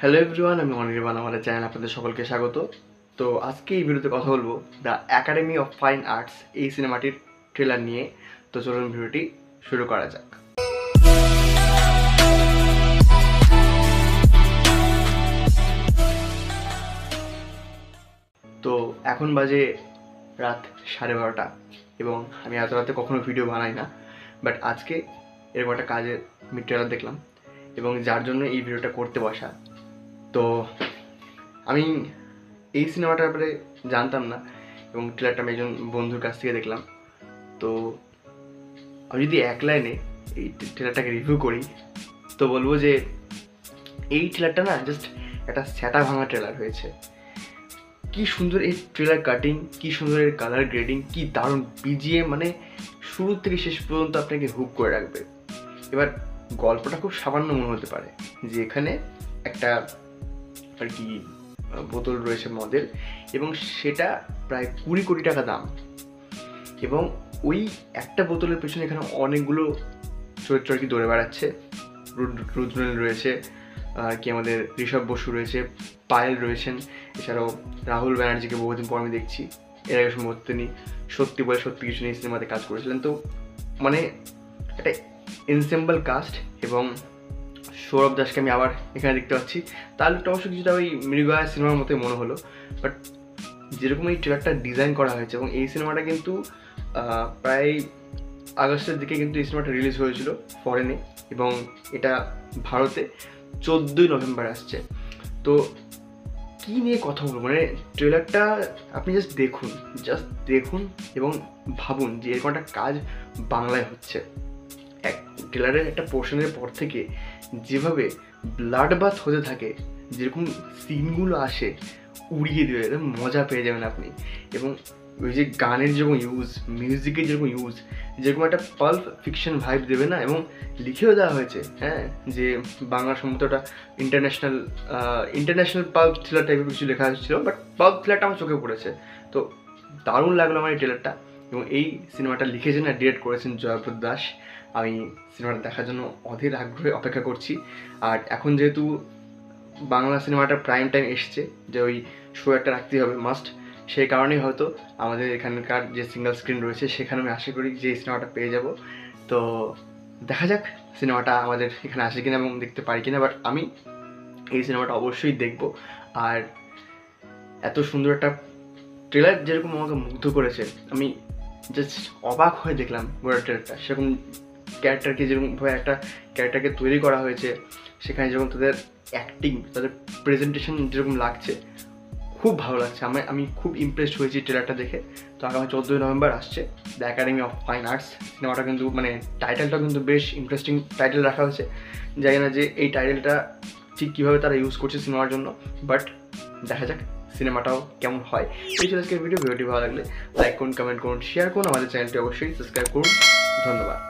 Hello everyone, আমি অনির্বাণ। আমাদের channel আপনাদের সকলকে স্বাগত। তো আজকে এই ভিডিওতে কথা বলবো the academy of fine arts এই সিনেমাটির ট্রেলার নিয়ে। তো চলুন ভিডিওটি শুরু করা যাক। তো এখন বাজে রাত 12:30 এবং আমি এত রাতে কখনো ভিডিও বানাই না, বাট আজকে এরকম একটা কাজের আমি ট্রেলার দেখলাম এবং যার জন্য এই ভিডিওটা করতে বসা। তো আমি এই সিনেমাটার ব্যাপারে জানতাম না এবং ট্রেলারটা আমি একজন বন্ধুর কাছ থেকে দেখলাম। তো আমি যদি এক লাইনে এই ট্রেলারটাকে রিভিউ করি তো বলবো যে এই ট্রেলারটা না জাস্ট একটা স্যাটা ভাঙা ট্রেলার হয়েছে। কি সুন্দর এই ট্রেলার কাটিং, কি সুন্দর এর কালার গ্রেডিং, কি দারুণ বিজিএম, মানে শুরু থেকে শেষ পর্যন্ত আপনাকে হুক করে রাখবে। এবার গল্পটা খুব সামান্য মনে হতে পারে যে এখানে একটা আর কি বোতল রয়েছে মদের এবং সেটা প্রায় 20 কোটি টাকা দাম, এবং ওই একটা বোতলের পেছনে এখানে অনেকগুলো চরিত্র আর কি দৌড়ে বেড়াচ্ছে। রুদ্রনীল রয়েছে, আর কি আমাদের ঋষভ বসু রয়েছে, পায়েল রয়েছেন, এছাড়াও রাহুল ব্যানার্জিকে বহুদিন পর আমি দেখছি। এর আগে সম্ভবত তিনি সত্যি বলে সত্যি কিছু নিয়ে সিনেমাতে কাজ করেছিলেন। তো মানে একটা এনসেম্বল কাস্ট, এবং সৌরভ দাসকে আমি আবার এখানে দেখতে পাচ্ছি। তার লুকটা অবশ্য কিছুটা ওই মৃগয়া সিনেমার মতোই মনে হলো, বাট যেরকম এই ট্রেলারটা ডিজাইন করা হয়েছে, এবং এই সিনেমাটা কিন্তু প্রায় আগস্টের দিকে কিন্তু এই সিনেমাটা রিলিজ হয়েছিল ফরেনে, এবং এটা ভারতে 14ই নভেম্বর আসছে। তো কী নিয়ে কথা বলবো, মানে ট্রেলারটা আপনি জাস্ট দেখুন এবং ভাবুন যে এরকম একটা কাজ বাংলায় হচ্ছে। এক ট্রেলারের একটা পোর্শনের পর থেকে যেভাবে ব্লাড বাথ হতে থাকে, যেরকম সিনগুলো আসে উড়িয়ে দেবে, একদম মজা পেয়ে যাবেন আপনি। এবং ওই যে গানের যেরকম ইউজ, মিউজিকের যেরকম ইউজ, যেরকম একটা পাল্প ফিকশন ভাইব দেবে না, এবং লিখেও দেওয়া হয়েছে হ্যাঁ যে বাংলা সম্ভবত ওটা ইন্টারন্যাশনাল পাল্প থ্রিলার টাইপের কিছু লেখা হয়েছিল, বাট পাল্প থ্রিলারটা আমার চোখে পড়েছে। তো দারুণ লাগলো আমার এই ট্রেলারটা, এবং এই সিনেমাটা লিখেছেন আর ডিরেক্ট করেছেন জয়ব্রত দাস। আমি সিনেমাটা দেখার জন্য অধীর আগ্রহে অপেক্ষা করছি। আর এখন যেহেতু বাংলা সিনেমাটা প্রাইম টাইম এসছে, যে ওই শো একটা রাখতেই হবে মাস্ট, সেই কারণেই হয়তো আমাদের এখানকার যে সিঙ্গেল স্ক্রিন রয়েছে সেখানে আমি আশা করি যে এই সিনেমাটা পেয়ে যাব। তো দেখা যাক সিনেমাটা আমাদের এখানে আসে কিনা এবং দেখতে পারি কিনা, বাট আমি এই সিনেমাটা অবশ্যই দেখব। আর এত সুন্দর একটা ট্রেলার যেরকম আমাকে মুগ্ধ করেছে, আমি জাস্ট অবাক হয়ে দেখলাম গোটা ট্রেলারটা। সেরকম ক্যারেক্টারকে যেরকমভাবে একটা ক্যারেক্টারকে তৈরি করা হয়েছে, সেখানে যেরকম তাদের অ্যাক্টিং, তাদের প্রেজেন্টেশন যেরকম লাগছে, খুব ভালো লাগছে। আমি খুব ইমপ্রেসড হয়েছি ট্রেলারটা দেখে। তো আগামী 14ই নভেম্বর আসছে the academy of fine arts সিনেমাটা, কিন্তু মানে টাইটেলটা কিন্তু বেশ ইন্টারেস্টিং টাইটেল রাখা হয়েছে। জানি না যে এই টাইটেলটা ঠিক কীভাবে তারা ইউজ করছে সিনেমার জন্য, বাট দেখা যাক সিনেমাটাও কেমন হয়। এই ছিল আজকের ভিডিওটি ভালো লাগলে লাইক করুন, কমেন্ট করুন, শেয়ার করুন, আমাদের চ্যানেলটি অবশ্যই সাবস্ক্রাইব করুন। ধন্যবাদ।